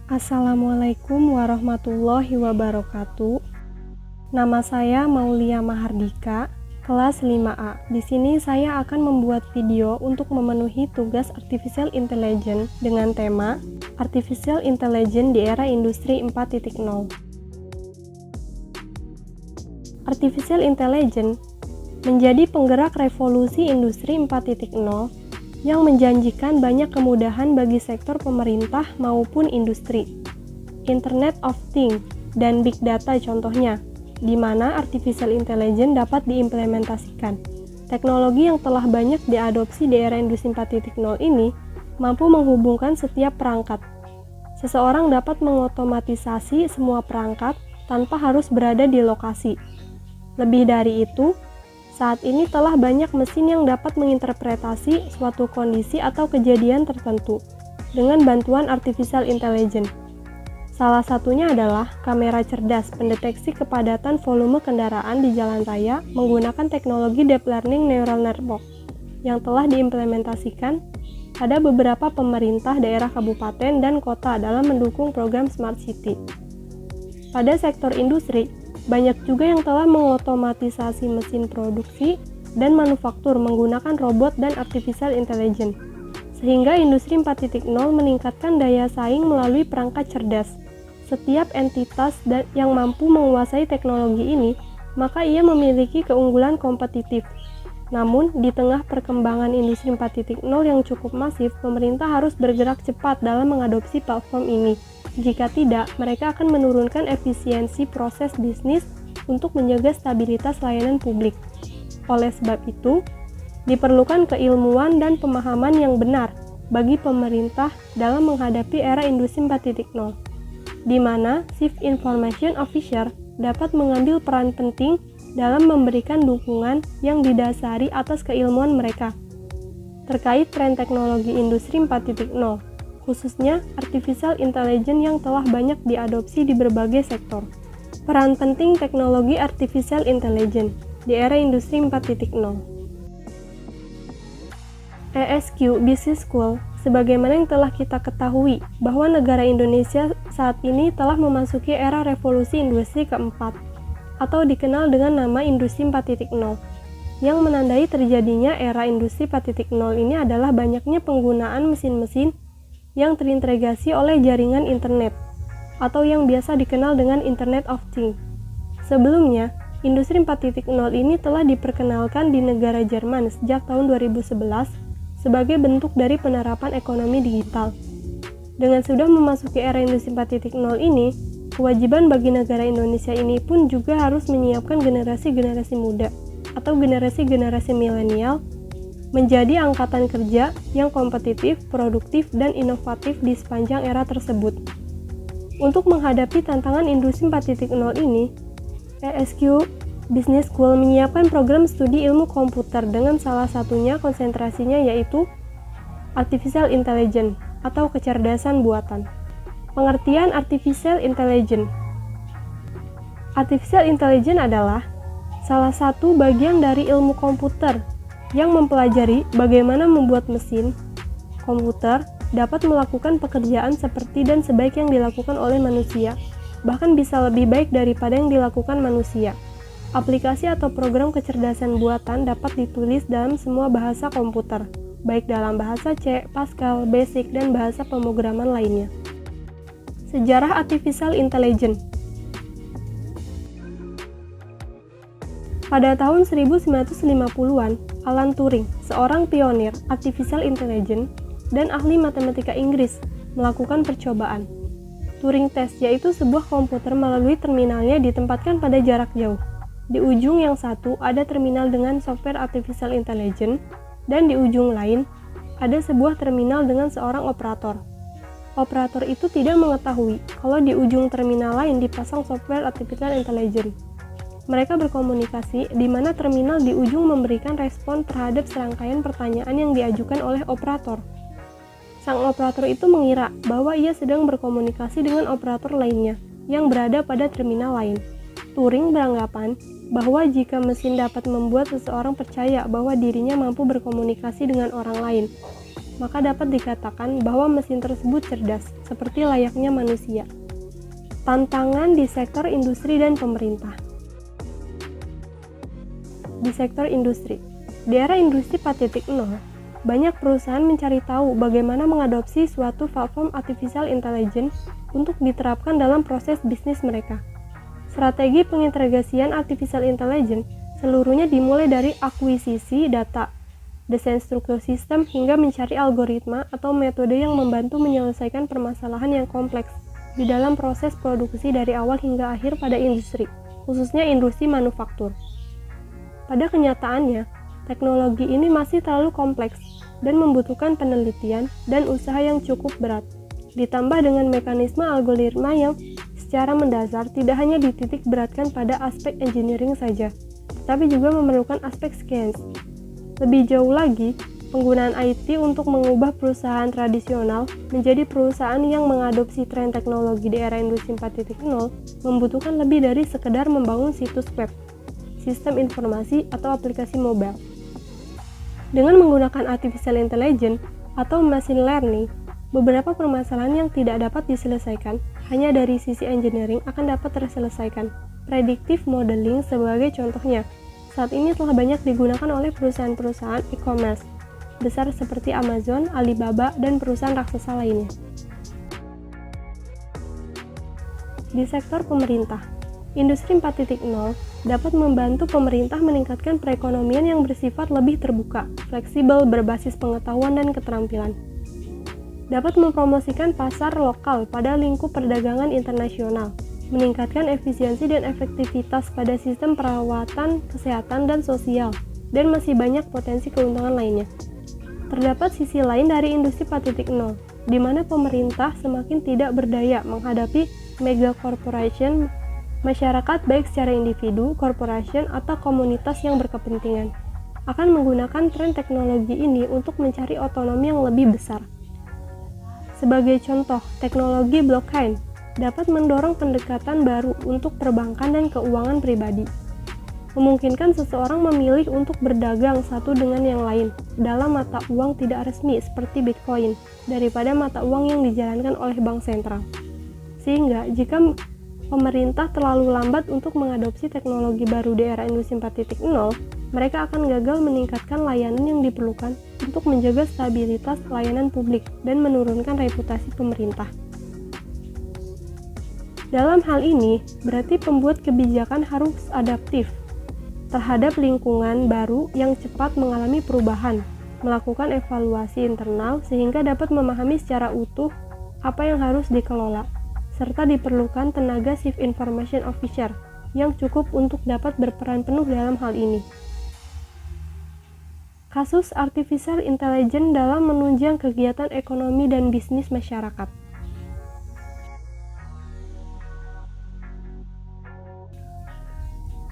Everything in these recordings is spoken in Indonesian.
Assalamualaikum warahmatullahi wabarakatuh. Nama saya Maulia Mahardika, kelas 5A. Di sini saya akan membuat video untuk memenuhi tugas Artificial Intelligence dengan tema Artificial Intelligence di era Industri 4.0. Artificial Intelligence menjadi penggerak revolusi Industri 4.0 yang menjanjikan banyak kemudahan bagi sektor pemerintah maupun industri. Internet of Things dan Big Data contohnya, di mana Artificial Intelligence dapat diimplementasikan. Teknologi yang telah banyak diadopsi di era Industri 4.0 ini mampu menghubungkan setiap perangkat. Seseorang dapat mengotomatisasi semua perangkat tanpa harus berada di lokasi. Lebih dari itu, saat ini telah banyak mesin yang dapat menginterpretasi suatu kondisi atau kejadian tertentu dengan bantuan Artificial Intelligence. Salah satunya adalah kamera cerdas pendeteksi kepadatan volume kendaraan di jalan raya menggunakan teknologi Deep Learning Neural Network yang telah diimplementasikan pada beberapa pemerintah daerah kabupaten dan kota dalam mendukung program Smart City. Pada sektor industri, banyak juga yang telah mengotomatisasi mesin produksi dan manufaktur menggunakan robot dan Artificial Intelligence, sehingga Industri 4.0 meningkatkan daya saing melalui perangkat cerdas. Setiap entitas yang mampu menguasai teknologi ini, maka ia memiliki keunggulan kompetitif. Namun, di tengah perkembangan Industri 4.0 yang cukup masif, pemerintah harus bergerak cepat dalam mengadopsi platform ini. Jika tidak, mereka akan menurunkan efisiensi proses bisnis untuk menjaga stabilitas layanan publik. Oleh sebab itu, diperlukan keilmuan dan pemahaman yang benar bagi pemerintah dalam menghadapi era Industri 4.0, di mana Chief Information Officer dapat mengambil peran penting dalam memberikan dukungan yang didasari atas keilmuan mereka terkait tren teknologi Industri 4.0. khususnya Artificial Intelligence yang telah banyak diadopsi di berbagai sektor. Peran penting teknologi Artificial Intelligence di era Industri 4.0. ESQ Business School, sebagaimana yang telah kita ketahui bahwa negara Indonesia saat ini telah memasuki era revolusi industri keempat, atau dikenal dengan nama Industri 4.0. Yang menandai terjadinya era Industri 4.0 ini adalah banyaknya penggunaan mesin-mesin yang terintegrasi oleh jaringan internet, atau yang biasa dikenal dengan Internet of Things. Sebelumnya, Industri 4.0 ini telah diperkenalkan di negara Jerman sejak tahun 2011 sebagai bentuk dari penerapan ekonomi digital. Dengan sudah memasuki era Industri 4.0 ini, kewajiban bagi negara Indonesia ini pun juga harus menyiapkan generasi-generasi muda atau generasi-generasi milenial menjadi angkatan kerja yang kompetitif, produktif, dan inovatif di sepanjang era tersebut. Untuk menghadapi tantangan Industri 4.0 ini, ESQ Business School menyiapkan program studi ilmu komputer dengan salah satunya konsentrasinya yaitu Artificial Intelligence atau kecerdasan buatan. Pengertian Artificial Intelligence. Artificial Intelligence adalah salah satu bagian dari ilmu komputer yang mempelajari bagaimana membuat mesin komputer dapat melakukan pekerjaan seperti dan sebaik yang dilakukan oleh manusia, bahkan bisa lebih baik daripada yang dilakukan manusia. Aplikasi atau program kecerdasan buatan dapat ditulis dalam semua bahasa komputer, baik dalam bahasa C, Pascal, Basic, dan bahasa pemrograman lainnya. Sejarah Artificial Intelligence. Pada tahun 1950-an, Alan Turing, seorang pionir Artificial Intelligence dan ahli matematika Inggris, melakukan percobaan. Turing Test yaitu sebuah komputer melalui terminalnya ditempatkan pada jarak jauh. Di ujung yang satu ada terminal dengan software Artificial Intelligence, dan di ujung lain ada sebuah terminal dengan seorang operator. Operator itu tidak mengetahui kalau di ujung terminal lain dipasang software Artificial Intelligence. Mereka berkomunikasi di mana terminal di ujung memberikan respon terhadap serangkaian pertanyaan yang diajukan oleh operator. Sang operator itu mengira bahwa ia sedang berkomunikasi dengan operator lainnya yang berada pada terminal lain. Turing beranggapan bahwa jika mesin dapat membuat seseorang percaya bahwa dirinya mampu berkomunikasi dengan orang lain, maka dapat dikatakan bahwa mesin tersebut cerdas, seperti layaknya manusia. Tantangan di sektor industri dan pemerintah. Di sektor industri, di era industri 4.0, banyak perusahaan mencari tahu bagaimana mengadopsi suatu platform artificial intelligence untuk diterapkan dalam proses bisnis mereka. Strategi pengintegrasian artificial intelligence seluruhnya dimulai dari akuisisi data, desain struktur sistem, hingga mencari algoritma atau metode yang membantu menyelesaikan permasalahan yang kompleks di dalam proses produksi dari awal hingga akhir pada industri, khususnya industri manufaktur. Pada kenyataannya, teknologi ini masih terlalu kompleks dan membutuhkan penelitian dan usaha yang cukup berat, ditambah dengan mekanisme algoritma yang secara mendasar tidak hanya dititik beratkan pada aspek engineering saja, tapi juga memerlukan aspek science. Lebih jauh lagi, penggunaan IT untuk mengubah perusahaan tradisional menjadi perusahaan yang mengadopsi tren teknologi di era industri 4.0 membutuhkan lebih dari sekedar membangun situs web, sistem informasi, atau aplikasi mobile. Dengan menggunakan artificial intelligence atau machine learning, beberapa permasalahan yang tidak dapat diselesaikan hanya dari sisi engineering akan dapat terselesaikan. Predictive modeling sebagai contohnya, saat ini telah banyak digunakan oleh perusahaan-perusahaan e-commerce besar seperti Amazon, Alibaba, dan perusahaan raksasa lainnya. Di sektor pemerintah, industri 4.0 dapat membantu pemerintah meningkatkan perekonomian yang bersifat lebih terbuka, fleksibel, berbasis pengetahuan dan keterampilan. Dapat mempromosikan pasar lokal pada lingkup perdagangan internasional, meningkatkan efisiensi dan efektivitas pada sistem perawatan, kesehatan, dan sosial, dan masih banyak potensi keuntungan lainnya. Terdapat sisi lain dari industri 4.0, di mana pemerintah semakin tidak berdaya menghadapi mega corporation, masyarakat baik secara individu, corporation, atau komunitas yang berkepentingan, akan menggunakan tren teknologi ini untuk mencari otonomi yang lebih besar. Sebagai contoh, teknologi blockchain dapat mendorong pendekatan baru untuk perbankan dan keuangan pribadi, memungkinkan seseorang memilih untuk berdagang satu dengan yang lain dalam mata uang tidak resmi seperti Bitcoin daripada mata uang yang dijalankan oleh bank sentral. Sehingga jika pemerintah terlalu lambat untuk mengadopsi teknologi baru di era industri 4.0, mereka akan gagal meningkatkan layanan yang diperlukan untuk menjaga stabilitas layanan publik dan menurunkan reputasi pemerintah. Dalam hal ini, berarti pembuat kebijakan harus adaptif terhadap lingkungan baru yang cepat mengalami perubahan, melakukan evaluasi internal sehingga dapat memahami secara utuh apa yang harus dikelola, serta diperlukan tenaga Chief Information Officer yang cukup untuk dapat berperan penuh dalam hal ini. Kasus artificial intelligence dalam menunjang kegiatan ekonomi dan bisnis masyarakat.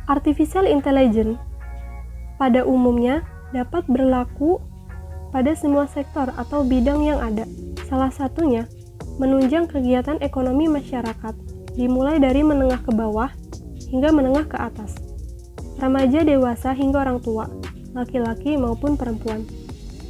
Artificial intelligence pada umumnya dapat berlaku pada semua sektor atau bidang yang ada. Salah satunya menunjang kegiatan ekonomi masyarakat, dimulai dari menengah ke bawah hingga menengah ke atas, remaja, dewasa, hingga orang tua, laki-laki maupun perempuan.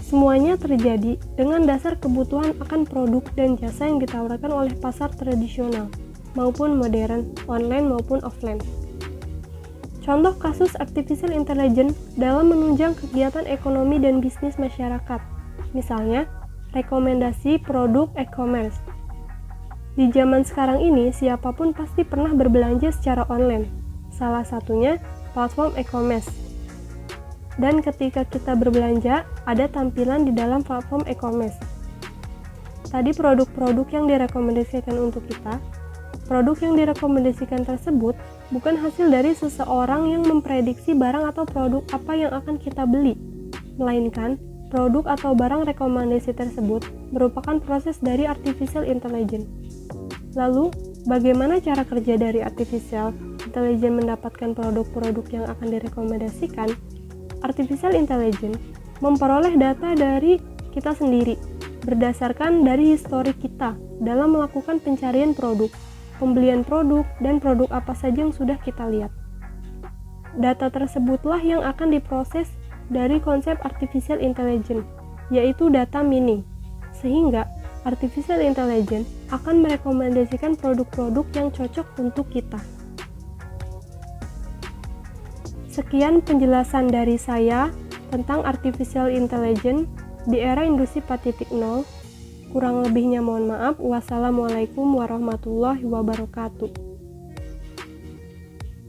Semuanya terjadi dengan dasar kebutuhan akan produk dan jasa yang ditawarkan oleh pasar tradisional maupun modern, online maupun offline. Contoh kasus artificial intelligence dalam menunjang kegiatan ekonomi dan bisnis masyarakat, misalnya rekomendasi produk e-commerce. Di zaman sekarang ini, siapapun pasti pernah berbelanja secara online, salah satunya platform e-commerce. Dan ketika kita berbelanja, ada tampilan di dalam platform e-commerce. Tadi produk-produk yang direkomendasikan untuk kita. Produk yang direkomendasikan tersebut bukan hasil dari seseorang yang memprediksi barang atau produk apa yang akan kita beli, melainkan produk atau barang rekomendasi tersebut merupakan proses dari artificial intelligence. Lalu, bagaimana cara kerja dari artificial intelligence mendapatkan produk-produk yang akan direkomendasikan? Artificial intelligence memperoleh data dari kita sendiri, berdasarkan dari histori kita dalam melakukan pencarian produk, pembelian produk, dan produk apa saja yang sudah kita lihat. Data tersebutlah yang akan diproses dari konsep artificial intelligence yaitu data mining, sehingga artificial intelligence akan merekomendasikan produk-produk yang cocok untuk kita. Sekian penjelasan dari saya tentang artificial intelligence di era industri 4.0. Kurang lebihnya mohon maaf. Wassalamualaikum warahmatullahi wabarakatuh.